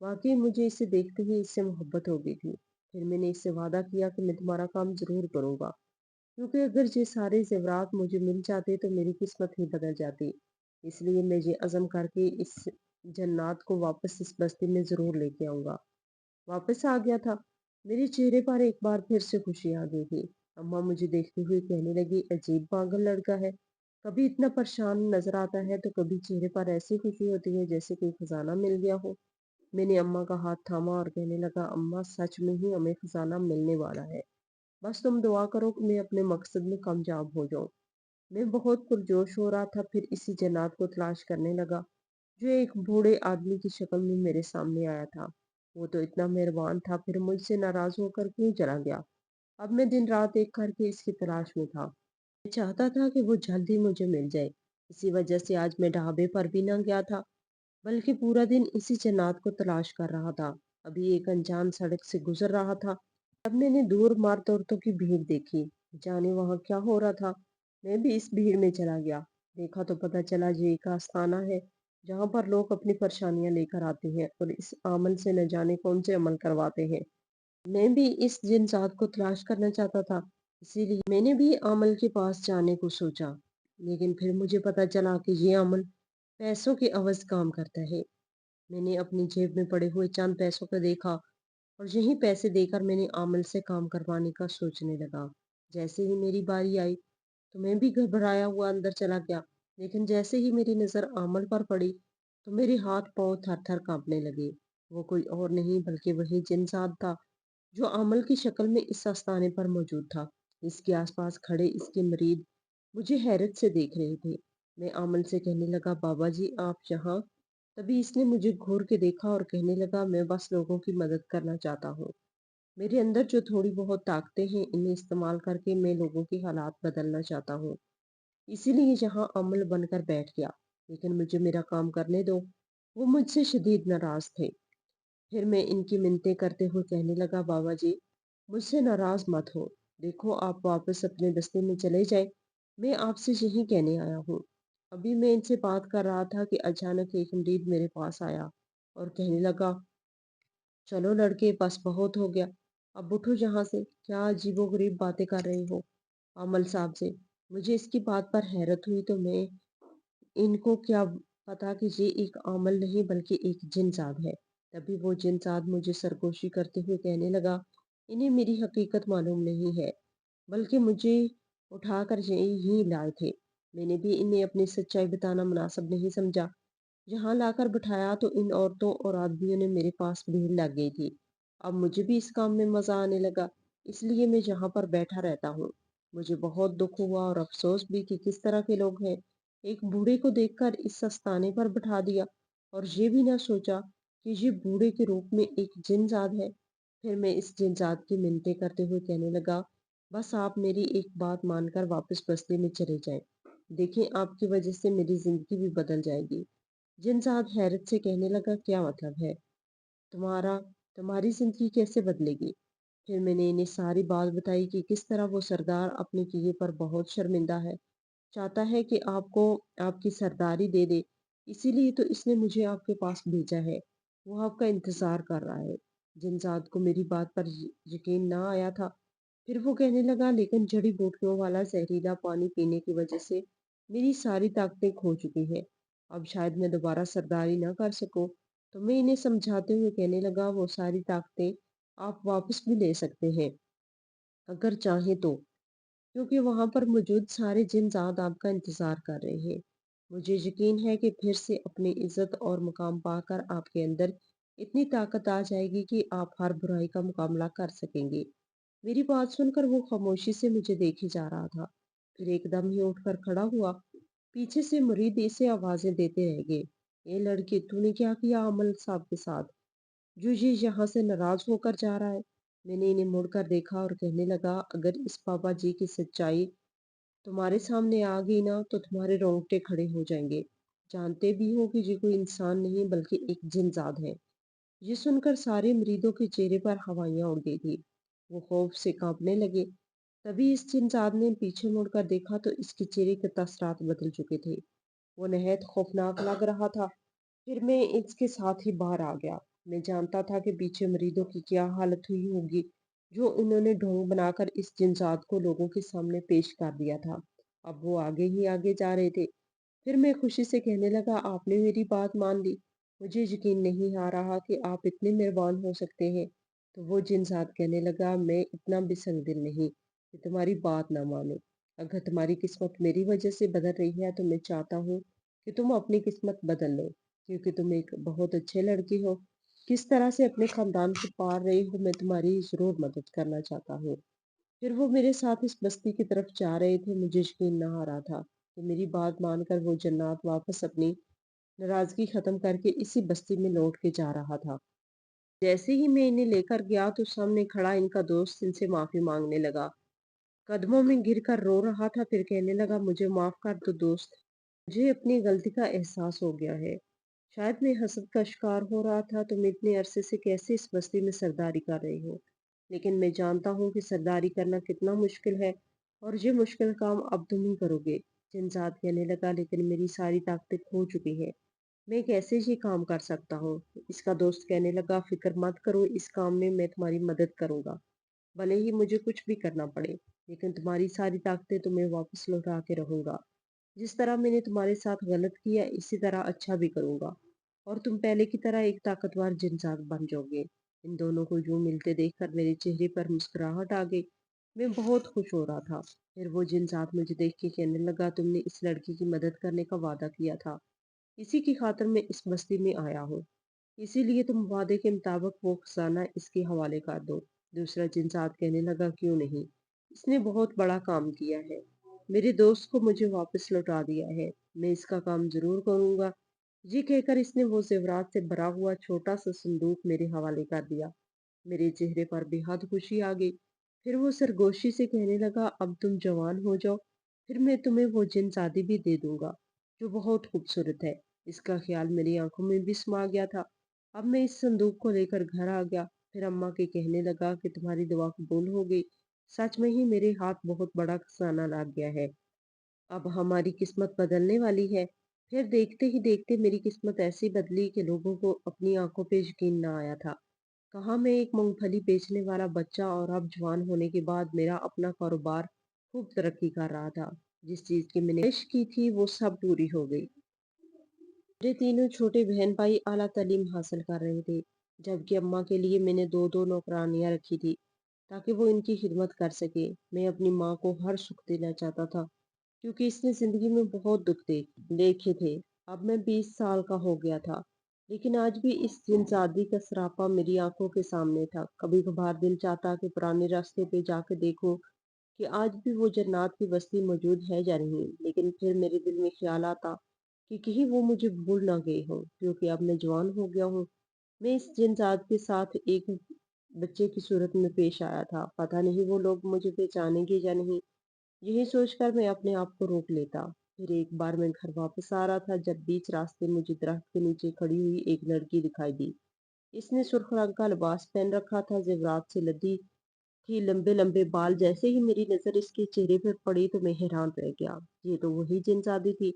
वाकई मुझे इसे देखते ही इससे मोहब्बत हो गई थी। फिर मैंने इससे वादा किया कि मैं तुम्हारा काम जरूर करूंगा, क्योंकि अगर ये सारे जेवरात मुझे मिल जाते तो मेरी किस्मत ही बदल जाती। इसलिए मैं ये अज़म करके इस जन्नत को वापस इस बस्ती में जरूर लेके आऊंगा। वापस आ गया था। मेरे चेहरे पर एक बार फिर से खुशी आ गई थी। अम्मा मुझे देखते हुए कहने लगी, अजीब पागल लड़का है। कभी इतना परेशान नजर आता है तो कभी चेहरे पर ऐसी खुशी होती है जैसे कोई खजाना मिल गया हो। मैंने अम्मा का हाथ थामा और कहने लगा, अम्मा सच में ही हमें खजाना मिलने वाला है। बस तुम दुआ करो कि मैं अपने मकसद में कामयाब हो जाऊं। मैं बहुत पुरजोश हो रहा था, फिर इसी जन्नत को तलाश करने लगा, जो एक बूढ़े आदमी की शक्ल में मेरे सामने आया था। वो तो इतना मेहरबान था, फिर मुझसे नाराज होकर क्यों चला गया? अब मैं दिन रात एक करके इसकी तलाश में था। मैं चाहता था कि वो जल्दी मुझे मिल जाए। इसी वजह से आज मैं ढाबे पर भी ना गया था, बल्कि पूरा दिन इसी जन्नत को तलाश कर रहा था। अभी एक अनजान सड़क से गुजर रहा था, तब मैंने दूर मर्द औरतों की भीड़ देखी। जाने वहां क्या हो रहा था। मैं भी इस भीड़ में चला गया। देखा तो पता चला ये एक आस्थाना है, जहाँ पर लोग अपनी परेशानियां लेकर आते हैं और इस अमल से न जाने कौन से अमल करवाते हैं। मैं भी इस जिनसात को तलाश करना चाहता था, इसीलिए मैंने भी अमल के पास जाने को सोचा। लेकिन फिर मुझे पता चला कि ये अमल पैसों के अवज काम करता है। मैंने अपनी जेब में पड़े हुए चंद पैसों को देखा और यही पैसे देकर मैंने आमल से काम करवाने का सोचने लगा। जैसे ही मेरी बारी आई तो मैं भी घबराया हुआ अंदर चला गया। लेकिन जैसे ही मेरी नज़र आमल पर पड़ी तो मेरे हाथ पांव थर थर कांपने लगे। वो कोई और नहीं बल्कि वही जिनसाद था, जो आमल की शक्ल में इस आस्थाने पर मौजूद था। इसके आसपास खड़े इसके मरीद मुझे हैरत से देख रहे थे। मैं आमल से कहने लगा, बाबा जी आप यहाँ? तभी इसने मुझे घूर के देखा और कहने लगा, मैं बस लोगों की मदद करना चाहता हूँ। मेरे अंदर जो थोड़ी बहुत ताकतें हैं, इन्हें इस्तेमाल करके मैं लोगों के हालात बदलना चाहता हूँ। इसीलिए यहाँ अमल बनकर बैठ गया। लेकिन मुझे मेरा काम करने दो। वो मुझसे शदीद नाराज थे। फिर मैं इनकी मिन्नतें करते हुए कहने लगा, बाबा जी, मुझसे नाराज मत हो। देखो, आप वापस अपने बस्ती में चले जाएं। मैं आपसे यही कहने आया हूँ। अभी मैं इनसे बात कर रहा था कि अचानक एक मुरीद मेरे पास आया और कहने लगा, चलो लड़के, बस बहुत हो गया। अब उठो यहाँ से। क्या अजीबोगरीब बातें कर रहे हो अमल साहब से। मुझे इसकी बात पर हैरत हुई तो मैं इनको क्या पता कि ये एक आमल नहीं बल्कि एक जिनसाद है। तभी वो जिनसाद मुझे सरगोशी करते हुए कहने लगा, इन्हें मेरी हकीकत मालूम नहीं है, बल्कि मुझे उठाकर यहीं लाए थे। मैंने भी इन्हें अपनी सच्चाई बताना मुनासिब नहीं समझा। यहाँ लाकर बिठाया तो इन औरतों और आदमियों ने मेरे पास भीड़ लग गई थी। अब मुझे भी इस काम में मजा आने लगा, इसलिए मैं यहाँ पर बैठा रहता हूँ। मुझे बहुत दुख हुआ और अफसोस भी कि किस तरह के लोग हैं। एक बूढ़े को देखकर इस आस्थाने पर बिठा दिया और ये भी ना सोचा कि ये बूढ़े के रूप में एक जिनजात है। फिर मैं इस जिनजात की मिन्नतें करते हुए कहने लगा, बस आप मेरी एक बात मानकर वापस बस्ती में चले जाएं। देखें, आपकी वजह से मेरी जिंदगी भी बदल जाएगी। जिनसाद हैरत से कहने लगा, क्या मतलब है तुम्हारा? तुम्हारी जिंदगी कैसे बदलेगी? फिर मैंने इन्हें सारी बात बताई कि किस तरह वो सरदार अपने किए पर बहुत शर्मिंदा है, चाहता है कि आपको आपकी सरदारी दे दे। इसीलिए तो इसने मुझे आपके पास भेजा है। वो आपका इंतजार कर रहा है। जिनसाद को मेरी बात पर यकीन ना आया था। फिर वो कहने लगा, लेकिन जड़ी बूटियों वाला जहरीला पानी पीने की वजह से मेरी सारी ताकतें खो चुकी हैं। अब शायद मैं दोबारा सरदारी ना कर सकूं। तो मैं इन्हें समझाते हुए कहने लगा, वो सारी ताकतें आप वापस भी ले सकते हैं अगर चाहें तो, क्योंकि वहां पर मौजूद सारे जिन्नात आपका इंतजार कर रहे हैं। मुझे यकीन है कि फिर से अपनी इज्जत और मुकाम पाकर आपके अंदर इतनी ताकत आ जाएगी कि आप हर बुराई का मुकाबला कर सकेंगे। मेरी बात सुनकर वो खामोशी से मुझे देखे जा रहा था। फिर एकदम ही उठकर खड़ा हुआ। पीछे से मुरीद इसे आवाजें देते रह गए, ये लड़की, तूने क्या किया अमल साहब के साथ, जो ये यहाँ से नाराज होकर जा रहा है? मैंने इन्हें मुड़कर देखा और कहने लगा, अगर इस बाबा जी की सच्चाई तुम्हारे सामने आ गई ना तो तुम्हारे रोंगटे खड़े हो जाएंगे। जानते भी हो कि ये कोई इंसान नहीं बल्कि एक जिनजात है। ये सुनकर सारे मरीदों के चेहरे पर हवाइयां उड़ गई थी। वो खौफ से कांपने लगे। तभी इस जिनजात ने पीछे मुड़कर देखा तो इसके चेहरे के तसरात बदल चुके थे। वो नहायत खौफनाक लग रहा था। फिर मैं इसके साथ ही बाहर आ गया। मैं जानता था कि पीछे मरीदों की क्या हालत हुई होगी, जो इन्होंने ढोंग बनाकर इस जिनजात को लोगों के सामने पेश कर दिया था। अब वो आगे ही आगे जा रहे थे। फिर मैं खुशी से कहने लगा, आपने मेरी बात मान ली। मुझे यकीन नहीं आ रहा कि आप इतने मेहरबान हो सकते हैं। तो वो जिनसात कहने लगा, मैं इतना भी संगदिल नहीं कि तुम्हारी बात ना मानो। अगर तुम्हारी किस्मत मेरी वजह से बदल रही है तो मैं चाहता हूँ कि तुम अपनी किस्मत बदल लो, क्योंकि तुम एक बहुत अच्छे लड़की हो। किस तरह से अपने खानदान को पार रही हो, मैं तुम्हारी जरूर मदद करना चाहता हूँ। फिर वो मेरे साथ इस बस्ती की तरफ जा रहे थे। मुझे यकीन ना आ रहा था कि मेरी बात मानकर वो जन्नत वापस अपनी नाराजगी खत्म करके इसी बस्ती में लौट के जा रहा था। जैसे ही मैं इन्हें लेकर गया तो सामने खड़ा इनका दोस्त इनसे माफी मांगने लगा। कदमों में गिरकर रो रहा था। फिर कहने लगा, मुझे माफ कर दो दोस्त, मुझे अपनी गलती का एहसास हो गया है। शायद मैं हसद का शिकार हो रहा था। तुम इतने अरसे से कैसे इस बस्ती में सरदारी कर रहे हो, लेकिन मैं जानता हूँ कि सरदारी करना कितना मुश्किल है, और ये मुश्किल काम अब तुम ही करोगे। जिनजात कहने लगा, लेकिन मेरी सारी ताकतें खो चुकी है, मैं कैसे ये काम कर सकता हूँ? इसका दोस्त कहने लगा, फिक्र मत करो, इस काम में मैं तुम्हारी मदद करूंगा, भले ही मुझे कुछ भी करना पड़े, लेकिन तुम्हारी सारी ताकतें तुम्हें वापस लौटा के रहूंगा। जिस तरह मैंने तुम्हारे साथ गलत किया, इसी तरह अच्छा भी करूंगा, और तुम पहले की तरह एक ताकतवर जिंसान बन जाओगे। इन दोनों को यूं मिलते देखकर मेरे चेहरे पर मुस्कुराहट आ गई। मैं बहुत खुश हो रहा था। फिर वो जिंसान मुझे देख के कहने लगा, तुमने इस लड़की की मदद करने का वादा किया था, इसी की खातिर मैं इस बस्ती में आया हूँ। इसीलिए तुम वादे के मुताबिक वो खजाना इसके हवाले कर दो। दूसरा जिनसात कहने लगा, क्यों नहीं, इसने बहुत बड़ा काम किया है, मेरे दोस्त को मुझे वापस लौटा दिया है, मैं इसका काम जरूर करूंगा। ये कहकर इसने वो जेवरात से भरा हुआ छोटा सा संदूक मेरे हवाले कर दिया। मेरे चेहरे पर बेहद खुशी आ गई। फिर वो सरगोशी से कहने लगा, अब तुम जवान हो जाओ, फिर मैं तुम्हें वो जिन शादी भी दे दूंगा, जो बहुत खूबसूरत है। इसका ख्याल मेरी आंखों में भी समा गया था। अब मैं इस संदूक को लेकर घर आ गया। फिर अम्मा के कहने लगा कि तुम्हारी दुआ कबूल हो गई। सच में ही मेरे हाथ बहुत बड़ा खजाना लग गया है। अब हमारी किस्मत बदलने वाली है। फिर देखते ही देखते मेरी किस्मत ऐसी बदली कि लोगों को अपनी आंखों पे यकीन ना आया था। कहाँ मैं एक मूंगफली बेचने वाला बच्चा और अब जवान होने के बाद मेरा अपना कारोबार खूब तरक्की कर रहा था। जिस चीज की मैंने ख्वाहिश की थी वो सब पूरी हो गई। मेरे तीनों छोटे बहन भाई आला तालीम हासिल कर रहे थे, जबकि अम्मा के लिए मैंने दो दो नौकरानियां रखी थी ताकि वो इनकी खिदमत कर सके। मैं अपनी माँ को हर सुख देना चाहता था क्योंकि इसने जिंदगी में बहुत दुख देखे थे। अब मैं 20 साल का हो गया था, लेकिन आज भी इस जिनजादी का सरापा मेरी आंखों के सामने था। कभी कभार दिल चाहता कि पुराने रास्ते पे जाकर देखूं कि आज भी वो जन्नत की बस्ती मौजूद है या नहीं, लेकिन फिर मेरे दिल में ख्याल आता कि कहीं वो मुझे भूल ना गए हों, क्योंकि अब मैं जवान हो गया हूँ। मैं इस जिनजात के साथ एक बच्चे की सूरत में पेश आया था। पता नहीं वो लोग मुझे पहचानेंगे या नहीं। यही सोचकर मैं अपने आप को रोक लेता। फिर एक बार मैं घर वापस आ रहा था जब बीच रास्ते मुझे दरख्त के नीचे खड़ी हुई एक लड़की दिखाई दी। इसने सुर्ख रंग का लिबास पहन रखा था, जेवरात से लदी थी, लंबे लंबे बाल। जैसे ही मेरी नजर इसके चेहरे पर पड़ी तो मैं हैरान रह गया। ये तो वही जिनजादी थी।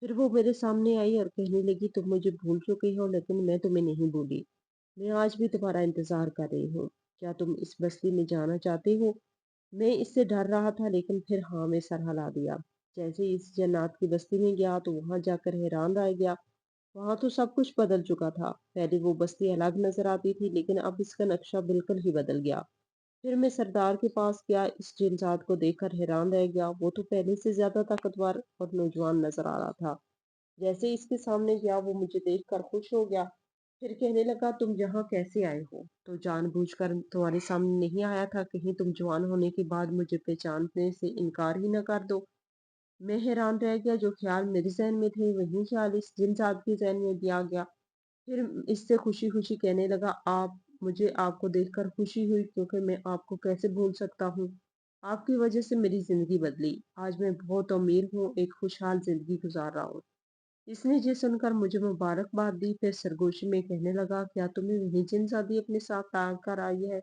फिर वो मेरे सामने आई और कहने लगी, तुम मुझे भूल चुके हो, लेकिन मैं तुम्हें नहीं भूली। मैं आज भी तुम्हारा इंतजार कर रही हूँ। क्या तुम इस बस्ती में जाना चाहते हो? मैं इससे डर रहा था, लेकिन फिर हाँ में सर हिला दिया। जैसे ही इस जन्नत की बस्ती में गया तो वहां जाकर हैरान रह गया। वहां तो सब कुछ बदल चुका था। पहले वो बस्ती अलग नजर आती थी, लेकिन अब इसका नक्शा बिल्कुल ही बदल गया। फिर मैं सरदार के पास गया। इस जिनजात को देखकर हैरान रह गया। वो तो पहले से ज्यादा ताकतवर और नौजवान नजर आ रहा था। जैसे ही इसके सामने गया वो मुझे देखकर खुश हो गया। फिर कहने लगा, तुम यहाँ कैसे आए हो? तो जानबूझकर तुम्हारे सामने नहीं आया था, कहीं तुम जवान होने के बाद मुझे पहचानने से इनकार ही न कर दो। मैं हैरान रह गया। जो ख्याल मेरे जहन में थे वही ख्याल इस जिनजात के जहन में भी आ गया। फिर इससे खुशी खुशी कहने लगा, आप मुझे आपको देखकर खुशी हुई, क्योंकि मैं आपको कैसे भूल सकता हूँ। आपकी वजह से मेरी जिंदगी बदली। आज मैं बहुत अमीर हूँ, एक खुशहाल जिंदगी गुजार रहा हूँ। इसने ये सुनकर मुझे मुबारकबाद दी। फिर सरगोशी में कहने लगा, क्या तुम्हें वही जिनजादी अपने साथ तार कर आई है?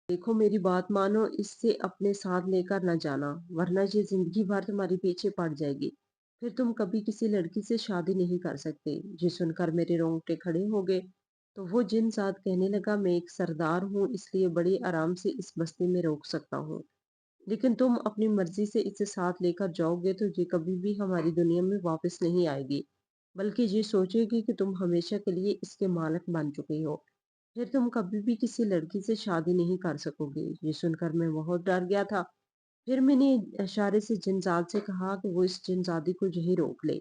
देखो मेरी बात मानो, इससे अपने साथ लेकर न जाना, वरना ये जिंदगी भर तुम्हारे पीछे पड़ जाएगी। फिर तुम कभी किसी लड़की से शादी नहीं कर सकते। ये सुनकर मेरे रोंगटे खड़े हो गए। तो वो जिन साथ कहने लगा, मैं एक सरदार हूँ, इसलिए बड़ी आराम से इस बस्ती में रोक सकता हूँ, लेकिन तुम अपनी मर्जी से इसे साथ लेकर जाओगे तो ये कभी भी हमारी दुनिया में वापस नहीं आएगी, बल्कि ये सोचेगी कि तुम हमेशा के लिए इसके मालिक बन चुके हो। फिर तुम कभी भी किसी लड़की से शादी नहीं कर सकोगे। ये सुनकर मैं बहुत डर गया था। फिर मैंने इशारे से जिनजाद से कहा कि वो इस जिनजादी को यहीं रोक ले,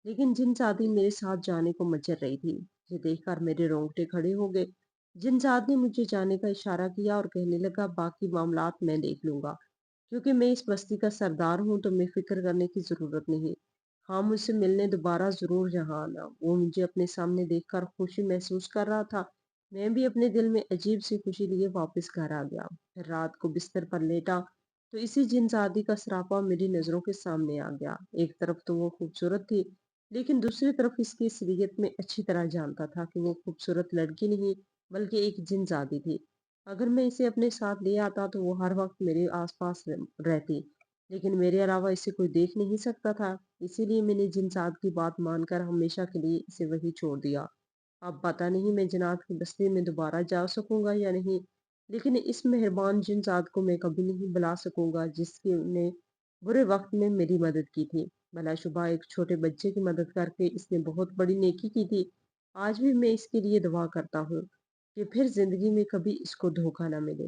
लेकिन जिनजादी मेरे साथ जाने को मचल रही थी। ये देखकर मेरे रोंगटे खड़े हो गए। जिनजाद ने मुझे जाने का इशारा किया और कहने लगा, बाकी मामलात मैं देख लूंगा, क्योंकि मैं इस बस्ती का सरदार हूँ, तो मैं फिक्र करने की जरूरत नहीं। हाँ, मुझसे मिलने दोबारा जरूर यहाँ आना। वो मुझे अपने सामने देखकर खुशी महसूस कर रहा था। मैं भी अपने दिल में अजीब सी खुशी लिए वापस घर आ गया। फिर रात को बिस्तर पर लेटा तो इसी जिनजादी का सरापा मेरी नजरों के सामने आ गया। एक तरफ तो वो खूबसूरत थी, लेकिन दूसरी तरफ इसकी असलियत में अच्छी तरह जानता था कि वो खूबसूरत लड़की नहीं, बल्कि एक जिनजादी थी। अगर मैं इसे अपने साथ ले आता तो वो हर वक्त मेरे आसपास रहती, लेकिन मेरे अलावा इसे कोई देख नहीं सकता था। इसीलिए मैंने जिनसाद की बात मानकर हमेशा के लिए इसे वही छोड़ दिया। अब पता नहीं मैं जन्नत की बस्ती में दोबारा जा सकूंगा या नहीं, लेकिन इस मेहरबान जिनसाद को मैं कभी नहीं भुला सकूंगा जिसकी ने बुरे वक्त में मेरी मदद की थी। भलाशुबा एक छोटे बच्चे की मदद करके इसने बहुत बड़ी नेकी की थी। आज भी मैं इसके लिए दुआ करता हूँ कि फिर जिंदगी में कभी इसको धोखा ना मिले।